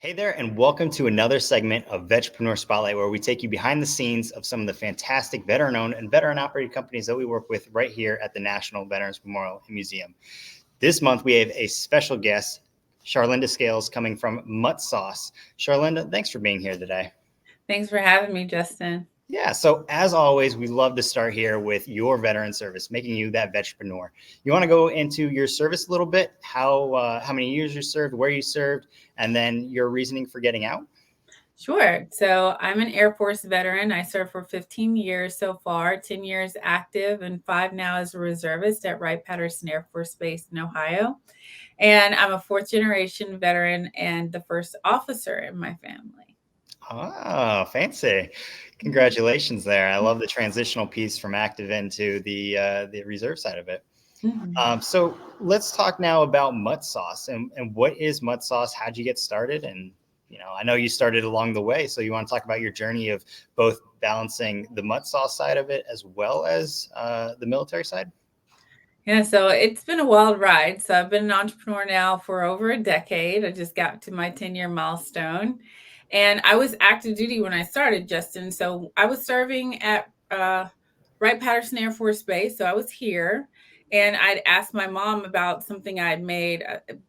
Hey there, and welcome to another segment of Vetrepreneur Spotlight, where we take you behind the scenes of some of the fantastic veteran-owned and veteran-operated companies that we work with right here at the National Veterans Memorial and Museum. This month, we have a special guest, Charlynda Scales, coming from Mutt. Charlynda, thanks for being here today. Thanks for having me, Justin. Yeah, so as always, we love to start here with your veteran service, making you that vetrepreneur. You want to go into your service a little bit, how many years you served, where you served, and then your reasoning for getting out? Sure. So I'm an Air Force veteran. I served for 15 years so far, 10 years active and 5 now as a reservist at Wright-Patterson Air Force Base in Ohio. And I'm a fourth generation veteran and the first officer in my family. Oh, fancy. Congratulations there. I love the transitional piece from active into the reserve side of it. Mhm. So let's talk now about Mutt Sauce and what is Mutt Sauce? How'd you get started? And, I know you started along the way. So you want to talk about your journey of both balancing the Mutt Sauce side of it as well as the military side? Yeah, so it's been a wild ride. So I've been an entrepreneur now for over a decade. I just got to my 10-year milestone. And I was active duty when I started, Justin. So I was serving at Wright-Patterson Air Force Base. So I was here. And I'd asked my mom about something I had made.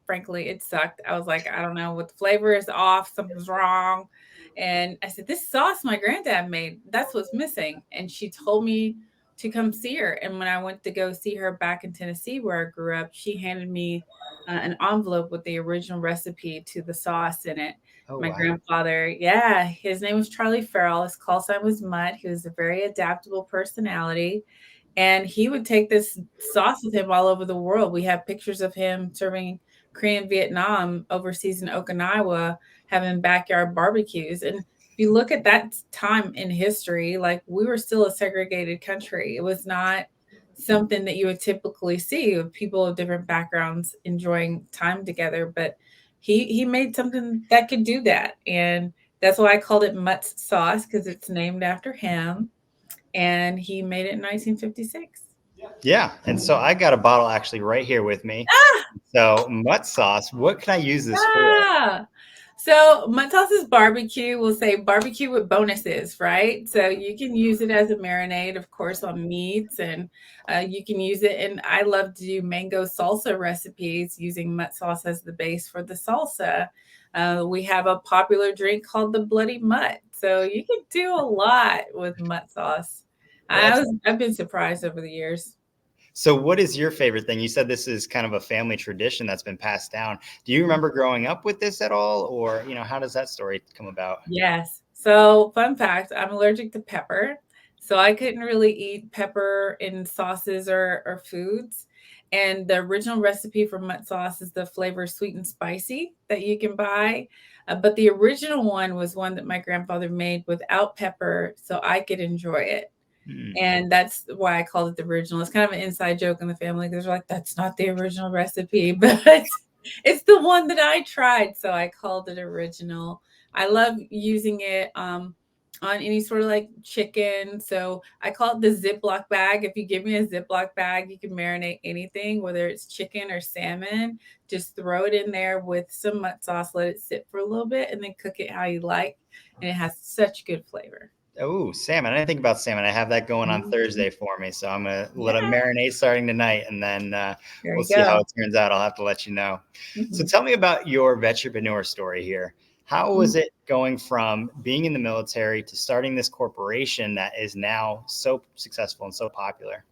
Frankly, it sucked. I was like, I don't know what the flavor is off. Something's wrong. And I said, this sauce my granddad made, that's what's missing. And she told me to come see her. And when I went to go see her back in Tennessee, where I grew up, she handed me an envelope with the original recipe to the sauce in it. Oh, My wow. grandfather, yeah, his name was Charlie Ferrell. His call sign was Mutt. He was a very adaptable personality. And he would take this sauce with him all over the world. We have pictures of him serving Korean Vietnam overseas in Okinawa, having backyard barbecues. And if you look at that time in history, like we were still a segregated country. It was not something that you would typically see of people of different backgrounds enjoying time together. But he made something that could do that. And that's why I called it Mutt's sauce, because it's named after him. And he made it in 1956. Yeah. And so I got a bottle actually right here with me. Ah, So Mutt Sauce, what can I use this for? ah. So Matas's barbecue will say barbecue with bonuses, right? So you can use it as a marinade, of course, on meats, and you can use it. And I love to do mango salsa recipes using Mutt sauce as the base for the salsa. We have a popular drink called the Bloody Mutt, so you can do a lot with Mutt sauce. That's I've been surprised over the years. So what is your favorite thing? You said this is kind of a family tradition that's been passed down. Do you remember growing up with this at all? Or, how does that story come about? Yes. So, fun fact, I'm allergic to pepper. So I couldn't really eat pepper in sauces or foods. And the original recipe for Mutt sauce is the flavor sweet and spicy that you can buy. But the original one was one that my grandfather made without pepper so I could enjoy it. Hmm. And that's why I called it the original. It's kind of an inside joke in the family because they're like, that's not the original recipe, but it's the one that I tried. So I called it original. I love using it on any sort of like chicken. So I call it the Ziploc bag. If you give me a Ziploc bag, you can marinate anything, whether it's chicken or salmon. Just throw it in there with some Mutt sauce, let it sit for a little bit, and then cook it how you like. And it has such good flavor. Oh, salmon. I didn't think about salmon. I have that going on Mhm. Thursday for me. So I'm going to let them Yeah, marinate starting tonight, and then there we'll you see how go. it turns out. I'll have to let you know. So Mhm. tell me about your vetrepreneur story here. How was it going from being in the military to starting this corporation that is now so successful and so popular?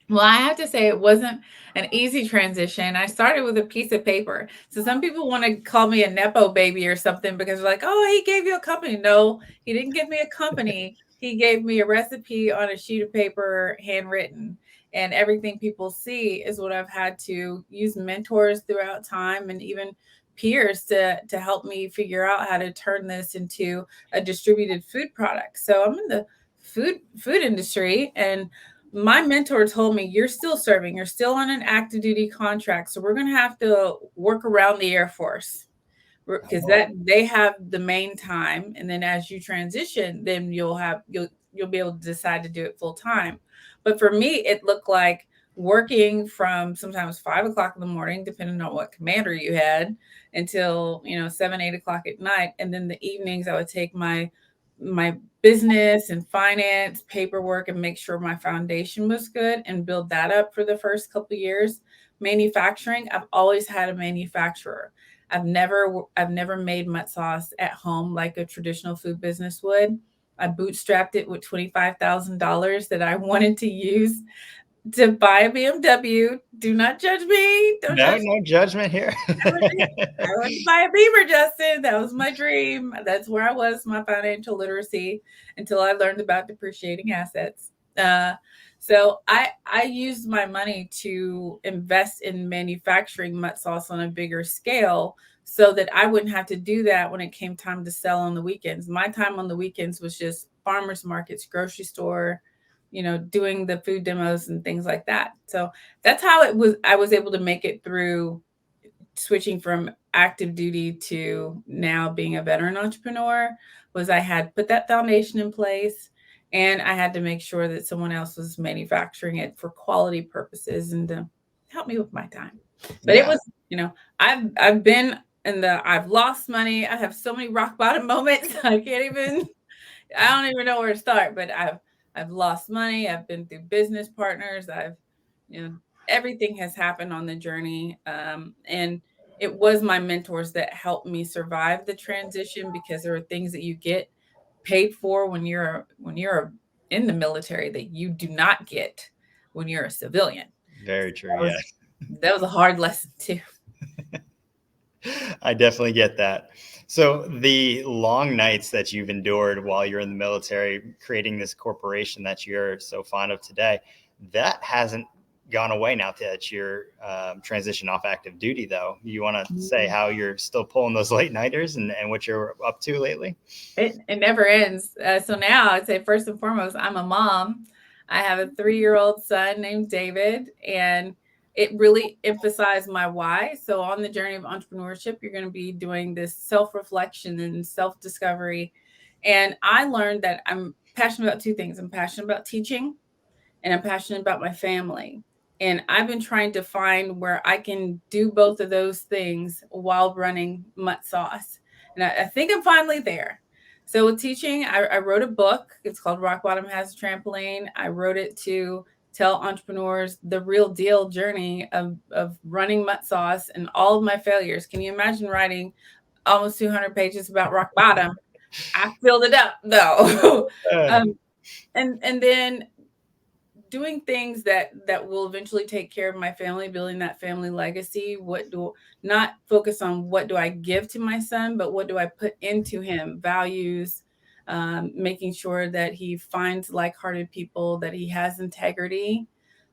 Well, I have to say it wasn't an easy transition. I started with a piece of paper. So some people want to call me a nepo baby or something because they're like, "Oh, he gave you a company." No, he didn't give me a company. He gave me a recipe on a sheet of paper, handwritten. And everything people see is what I've had to use mentors throughout time and even peers to help me figure out how to turn this into a distributed food product. So I'm in the food industry, and my mentor told me, you're still serving, you're still on an active duty contract, so we're going to have to work around the Air Force because Oh, that they have the main time, and then as you transition, then you'll be able to decide to do it full time. But for me, it looked like working from sometimes 5 o'clock in the morning, depending on what commander you had, until 7, 8 o'clock at night. And then the evenings I would take my business and finance paperwork and make sure my foundation was good and build that up for the first couple of years. Manufacturing, I've always had a manufacturer. I've never made Mutt sauce at home like a traditional food business would. I bootstrapped it with $25,000 that I wanted to use to buy a BMW. Do not judge me. Don't No, judge me. no judgment here. I wanted to buy a Beamer, Justin. That was my dream. That's where I was, my financial literacy, until I learned about depreciating assets. So I used my money to invest in manufacturing Mutt sauce on a bigger scale so that I wouldn't have to do that when it came time to sell on the weekends. My time on the weekends was just farmers markets, grocery store, doing the food demos and things like that. So that's how it was. I was able to make it through switching from active duty to now being a veteran entrepreneur. Was I had put that foundation in place, and I had to make sure that someone else was manufacturing it for quality purposes and to help me with my time. But it Yeah. was, I've been I've lost money. I have so many rock bottom moments. I don't even know where to start, but I've lost money. I've been through business partners. You know, everything has happened on the journey. And it was my mentors that helped me survive the transition, because there are things that you get paid for when you're in the military that you do not get when you're a civilian. Very true. That Yeah. was that was a hard lesson too. I definitely get that. So the long nights that you've endured while you're in the military, creating this corporation that you're so fond of today, that hasn't gone away now that you're transitioned off active duty, though. You want to say how you're still pulling those late nighters and what you're up to lately? It never ends. So now I'd say first and foremost, I'm a mom. I have a 3-year-old son named David, and it really emphasized my why. So on the journey of entrepreneurship, you're going to be doing this self-reflection and self-discovery. And I learned that I'm passionate about two things. I'm passionate about teaching, and I'm passionate about my family. And I've been trying to find where I can do both of those things while running Mutt Sauce. And I think I'm finally there. So with teaching, I wrote a book. It's called Rock Bottom Has a Trampoline. I wrote it to tell entrepreneurs the real deal journey of running Mutt Sauce and all of my failures. Can you imagine writing almost 200 pages about rock bottom? I filled it up though. Uh, um, and then doing things that will eventually take care of my family, building that family legacy. Not focus on what do I give to my son, but what do I put into him? Values, making sure that he finds like-hearted people, that he has integrity.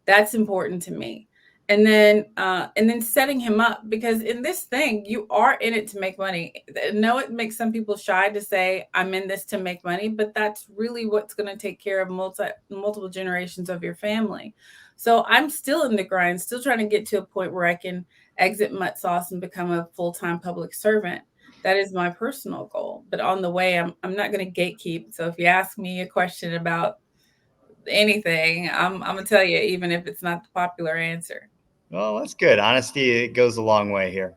That's important to me. And then setting him up, because in this thing, you are in it to make money. I know it makes some people shy to say, I'm in this to make money, but that's really what's going to take care of multiple generations of your family. So I'm still in the grind, still trying to get to a point where I can exit Mutt Sauce and become a full-time public servant. That is my personal goal. But on the way, I'm not going to gatekeep. So if you ask me a question about anything, I'm going to tell you, even if it's not the popular answer. well, that's good. Honesty, it goes a long way here.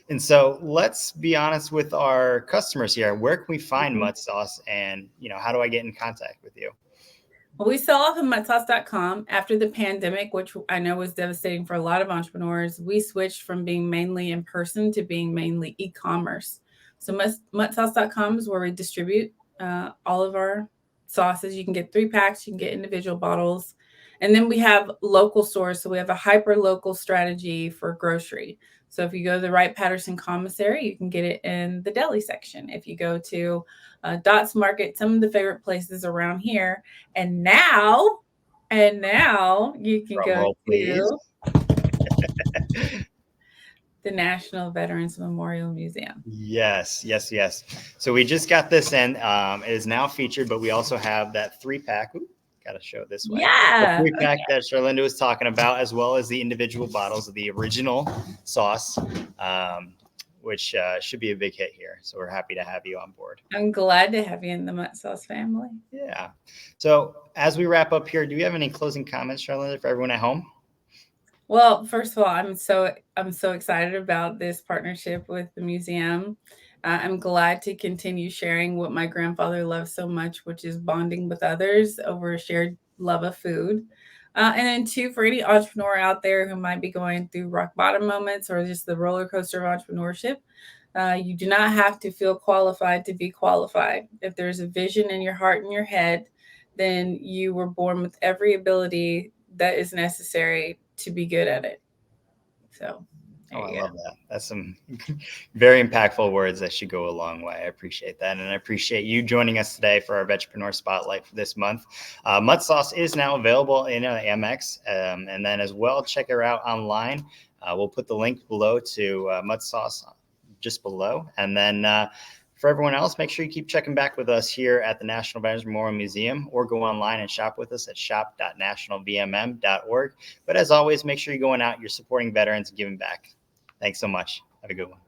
And so let's be honest with our customers here. Where can we find Mhm. Mutt Sauce, and how do I get in contact with you? Well, we sell off of muttsauce.com. After the pandemic, which I know was devastating for a lot of entrepreneurs, we switched from being mainly in person to being mainly e-commerce. So muttsauce.com is where we distribute all of our sauces. You can get 3 packs, you can get individual bottles. And then we have local stores. So we have a hyper local strategy for grocery. So if you go to the Wright Patterson commissary, you can get it in the deli section. If you go to Dots Market, some of the favorite places around here. And now, you can Drum go roll, please. to the National Veterans Memorial Museum. Yes, yes, yes. So we just got this in. It is now featured, but we also have that 3-pack. Got to show it this way. The Yeah. 3-pack that Charlynda was talking about, as well as the individual bottles of the original sauce, which should be a big hit here. So we're happy to have you on board. I'm glad to have you in the Mutt Sauce family. Yeah. So as we wrap up here, do you have any closing comments, Charlynda, for everyone at home? Well, first of all, I'm so excited about this partnership with the museum. I'm glad to continue sharing what my grandfather loved so much, which is bonding with others over a shared love of food. And then two, for any entrepreneur out there who might be going through rock bottom moments or just the roller coaster of entrepreneurship, you do not have to feel qualified to be qualified. If there's a vision in your heart and your head, then you were born with every ability that is necessary to be good at it. So there Oh, I you love go. that. That's some very impactful words that should go a long way. I appreciate that. And I appreciate you joining us today for our Vetrepreneur Spotlight for this month. Mutt Sauce is now available in Amex. And then as well, check her out online. We'll put the link below to Mutt Sauce just below. And then for everyone else, make sure you keep checking back with us here at the National Veterans Memorial Museum, or go online and shop with us at shop.nationalvmm.org. But as always, make sure you're going out, you're supporting veterans and giving back. Thanks so much. Have a good one.